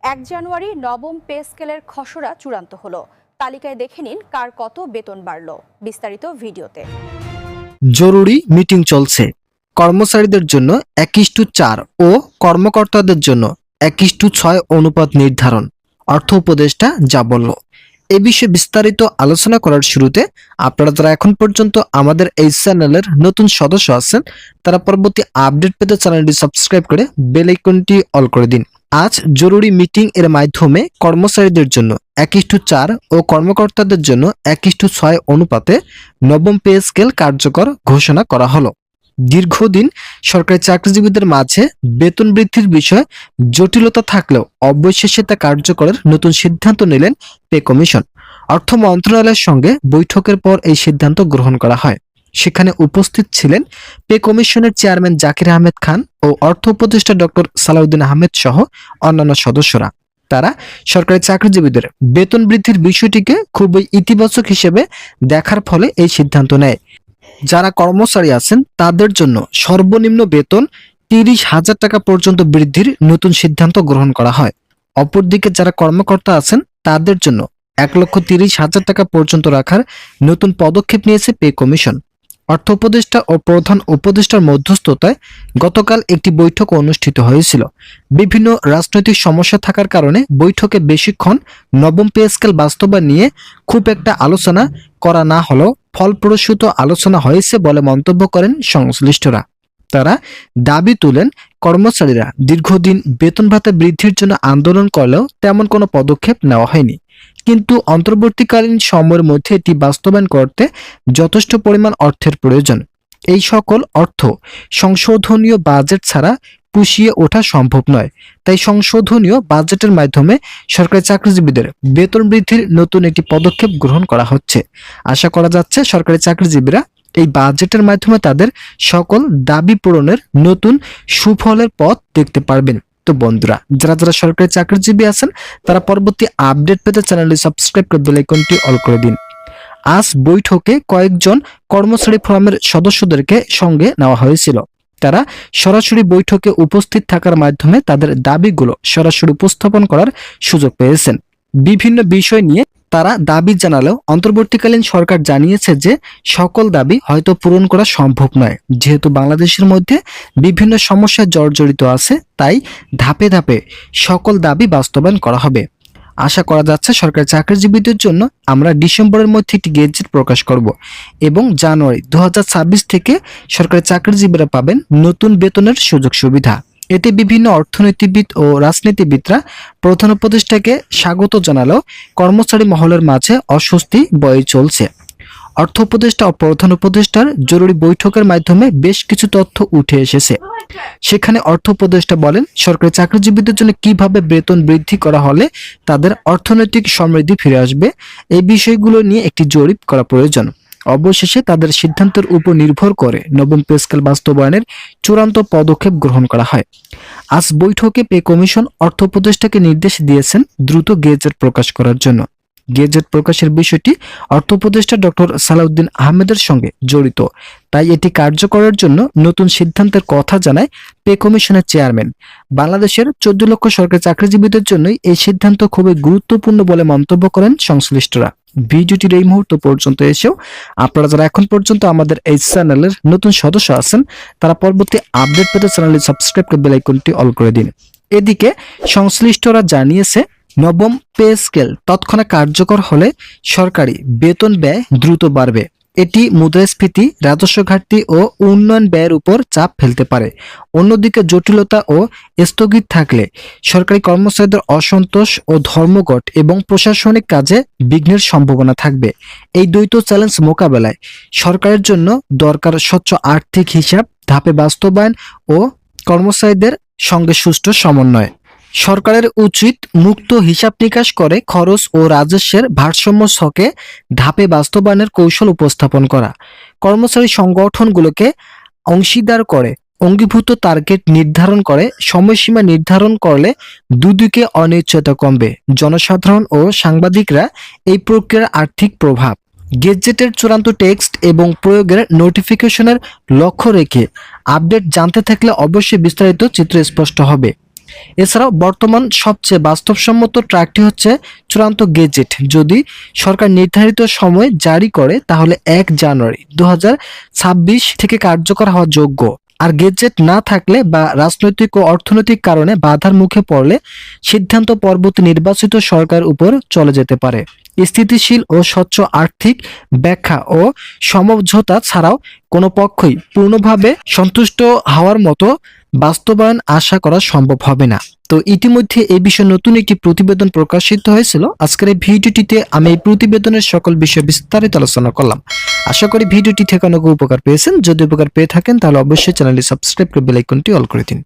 জানুয়ারি নবম পে স্কেলের খসড়া চূড়ান্ত হলো। তালিকায় দেখে নিন কার কত বেতন বাড়লো। বিস্তারিত ভিডিওতে। জরুরি মিটিং চলছে। কর্মচারীদের জন্য 1:4 ও কর্মকর্তাদের জন্য 1:6 অনুপাত নির্ধারণ। অর্থ উপদেষ্টা যা বলল, এ বিষয়ে বিস্তারিত আলোচনা করার শুরুতে আপনারা যারা এখন পর্যন্ত আমাদের এই চ্যানেলের নতুন সদস্য আছেন তারা পরবর্তী আপডেট পেতে চ্যানেলটি সাবস্ক্রাইব করে বেল আইকনটি অল করে দিন। আজ জরুরি মিটিং এর মাধ্যমে কর্মচারীদের জন্য 1:4 ও কর্মকর্তাদের জন্য 1:6 অনুপাতে নবম পে স্কেল কার্যকর ঘোষণা করা হলো। দীর্ঘদিন সরকারি চাকরিজীবীদের মাঝে বেতন বৃদ্ধির বিষয়ে জটিলতা থাকলেও অবশেষে তা কার্যকরের নতুন সিদ্ধান্ত নিলেন পে কমিশন। অর্থ মন্ত্রণালয়ের সঙ্গে বৈঠকের পর এই সিদ্ধান্ত গ্রহণ করা হয়। সেখানে উপস্থিত ছিলেন পে কমিশনের চেয়ারম্যান জাকির আহমেদ খান ও অর্থ উপদেষ্টা ডক্টর সালাউদ্দিন আহমেদ সহ অন্যান্য সদস্যরা। তারা সরকারি চাকরিজীবীদের বেতন বৃদ্ধির বিষয়টিকে খুবই ইতিবাচক হিসেবে দেখার ফলে এই সিদ্ধান্ত নেয়। যারা কর্মচারী আছেন তাদের জন্য সর্বনিম্ন বেতন 30,000 টাকা পর্যন্ত বৃদ্ধির নতুন সিদ্ধান্ত গ্রহণ করা হয়। অপরদিকে যারা কর্মকর্তা আছেন তাদের জন্য 1,30,000 টাকা পর্যন্ত রাখার নতুন পদক্ষেপ নিয়েছে পে কমিশন। অর্থ উপদেষ্টা ও প্রধান উপদেষ্টার মধ্যস্থতায় গতকাল একটি বৈঠক অনুষ্ঠিত হয়েছিল। বিভিন্ন রাজনৈতিক সমস্যা থাকার কারণে বৈঠকে বেশিক্ষণ নবম পে স্কেল বাস্তবায়ন নিয়ে খুব একটা আলোচনা করা না হলেও ফলপ্রসূ আলোচনা হয়েছে বলে মন্তব্য করেন সংশ্লিষ্টরা। তারা দাবি তুলেন, কর্মচারীরা দীর্ঘদিন বেতন ভাতা বৃদ্ধির জন্য আন্দোলন করলেও তেমন কোনো পদক্ষেপ নেওয়া হয়নি, কিন্তু অন্তর্বর্তীকালীন সময়ের মধ্যে এটি বাস্তবায়ন করতে যথেষ্ট পরিমাণ অর্থের প্রয়োজন। এই সকল অর্থ সংশোধনীয় বাজেট ছাড়া পুষিয়ে ওঠা সম্ভব নয়। তাই সংশোধনীয় বাজেটের মাধ্যমে সরকারি চাকরিজীবীদের বেতন বৃদ্ধির নতুন একটি পদক্ষেপ গ্রহণ করা হচ্ছে। আশা করা যাচ্ছে সরকারি চাকরিজীবীরা এই বাজেটের মাধ্যমে তাদের সকল দাবি পূরণের নতুন সুফলের পথ দেখতে পারবেন। তো বন্ধুরা, যারা যারা সরকারি চাকরিজীবী আছেন তারা পরবর্তী আপডেট পেতে চ্যানেলটি সাবস্ক্রাইব করে বেল আইকনটি অল করে দিন। আজ বৈঠকে কয়েকজন কর্মচারী ফোরামের সদস্যদেরকে সঙ্গে নেওয়া হয়েছিল। তারা সরাসরি বৈঠকে উপস্থিত থাকার মাধ্যমে তাদের দাবিগুলো সরাসরি উপস্থাপন করার সুযোগ পেয়েছেন। বিভিন্ন বিষয় নিয়ে তারা দাবি জানালেও অন্তর্বর্তীকালীন সরকার জানিয়েছে যে সকল দাবি হয়তো পূরণ করা সম্ভব নয়, যেহেতু বাংলাদেশের মধ্যে বিভিন্ন সমস্যা জর্জরিত আছে, তাই ধাপে ধাপে সকল দাবি বাস্তবায়ন করা হবে। আশা করা যাচ্ছে সরকারি চাকরিজীবীদের জন্য আমরা ডিসেম্বরের মধ্যে একটি গেজেট প্রকাশ করব এবং জানুয়ারি 2026 থেকে সরকারি চাকরিজীবীরা পাবেন নতুন বেতনের সুযোগ সুবিধা। এতে বিভিন্ন অর্থনীতিবিদ ও রাজনীতিবিদরা প্রধান উপদেষ্টাকে স্বাগত জানালেও কর্মচারী মহলের মাঝে অস্বস্তি বয়ে চলছে। অর্থ উপদেষ্টা ও প্রধান উপদেষ্টার জরুরি বৈঠকের মাধ্যমে বেশ কিছু তথ্য উঠে এসেছে। সেখানে অর্থ উপদেষ্টা বলেন, সরকারি চাকরিজীবীদের জন্য কিভাবে বেতন বৃদ্ধি করা হলে তাদের অর্থনৈতিক সমৃদ্ধি ফিরে আসবে, এই বিষয়গুলো নিয়ে একটি জরিপ করা প্রয়োজন। অবশেষে তাদের সিদ্ধান্তের উপর নির্ভর করে নবম পে স্কেল বাস্তবায়নের চূড়ান্ত পদক্ষেপ গ্রহণ করা হয়। আজ বৈঠকে পে কমিশন অর্থ উপদেষ্টাকে নির্দেশ দিয়েছেন দ্রুত গেজেট প্রকাশ করার জন্য। গেজেট প্রকাশের বিষয়টি অর্থ উপদেষ্টা ডক্টর সালাউদ্দিন আহমেদের সঙ্গে জড়িত, তাই এটি কার্যকরের জন্য নতুন সিদ্ধান্তের কথা জানায় পে কমিশনের চেয়ারম্যান। বাংলাদেশের 14 লক্ষ সরকারি চাকরিজীবীদের জন্যই এই সিদ্ধান্ত খুবই গুরুত্বপূর্ণ বলে মন্তব্য করেন সংশ্লিষ্টরা। ভিডিওটির এই মুহূর্ত পর্যন্ত এসেও আপনারা যারা এখন পর্যন্ত আমাদের এই চ্যানেলের নতুন সদস্য আছেন তারা পরবর্তী আপডেট পেতে চ্যানেলটি সাবস্ক্রাইব করে বেল আইকনটি অল করে দিন। এদিকে সংশ্লিষ্টরা জানিয়েছে, নবম পে স্কেল তৎক্ষণাৎ কার্যকর হলে সরকারি বেতন ব্যয় দ্রুত বাড়বে। এটি মুদ্রাস্ফীতি, রাজস্ব ঘাটতি ও উন্নয়ন ব্যয়ের উপর চাপ ফেলতে পারে। অন্যদিকে জটিলতা ও স্থগিত থাকলে সরকারি কর্মচারীদের অসন্তোষ ও ধর্মঘট এবং প্রশাসনিক কাজে বিঘ্নের সম্ভাবনা থাকবে। এই দ্বৈত চ্যালেঞ্জ মোকাবেলায় সরকারের জন্য দরকার স্বচ্ছ আর্থিক হিসাব, ধাপে বাস্তবায়ন ও কর্মচারীদের সঙ্গে সুষ্ঠু সমন্বয়। সরকারের উচিত মুক্ত হিসাব নিকাশ করে খরচ ও রাজস্বের ভারসাম্য ছকে ধাপে বাস্তবায়নের কৌশল উপস্থাপন করা। কর্মচারী সংগঠনগুলোকে অংশীদার করে অঙ্গীভূত টার্গেট নির্ধারণ করে সময়সীমা নির্ধারণ করলে দুদিকে অনিশ্চয়তা কমবে। জনসাধারণ ও সাংবাদিকরা এই প্রক্রিয়ার আর্থিক প্রভাব গেজেটের চূড়ান্ত টেক্সট এবং প্রয়োগের নোটিফিকেশনের লক্ষ্য রেখে আপডেট জানতে থাকলে অবশ্যই বিস্তারিত চিত্র স্পষ্ট হবে। এছাড়াও বর্তমান সবচেয়ে বাস্তবসম্মত ট্র্যাকটি হচ্ছে চূড়ান্ত গেজেট। যদি সরকার নির্ধারিত সময় জারি করে তাহলে 1 জানুয়ারি 2026 থেকে কার্যকর হওয়া যোগ্য। আর গেজেট না থাকলে বা রাজনৈতিক ও অর্থনৈতিক কারণে বাধার মুখে পড়লে সিদ্ধান্ত পরবর্তী নির্বাচিত সরকার উপর চলে যেতে পারে। স্থিতিশীল ও স্বচ্ছ আর্থিক ব্যাখ্যা ও সমঝোতা ছাড়াও কোনো পক্ষই পূর্ণভাবে সন্তুষ্ট হওয়ার মতো বাস্তবায়ন আশা করা সম্ভব হবে না। তো ইতিমধ্যে এই বিষয়ে নতুন একটি প্রতিবেদন প্রকাশিত হয়েছিল। আজকের এই ভিডিওটিতে আমি এই প্রতিবেদনের সকল বিষয়ে বিস্তারিত আলোচনা করলাম। আশা করি ভিডিওটি থেকে অনেক উপকার পেয়েছেন। যদি উপকার পেয়ে থাকেন তাহলে অবশ্যই চ্যানেলটি সাবস্ক্রাইব করে বেল আইকনটি অল করে দিন।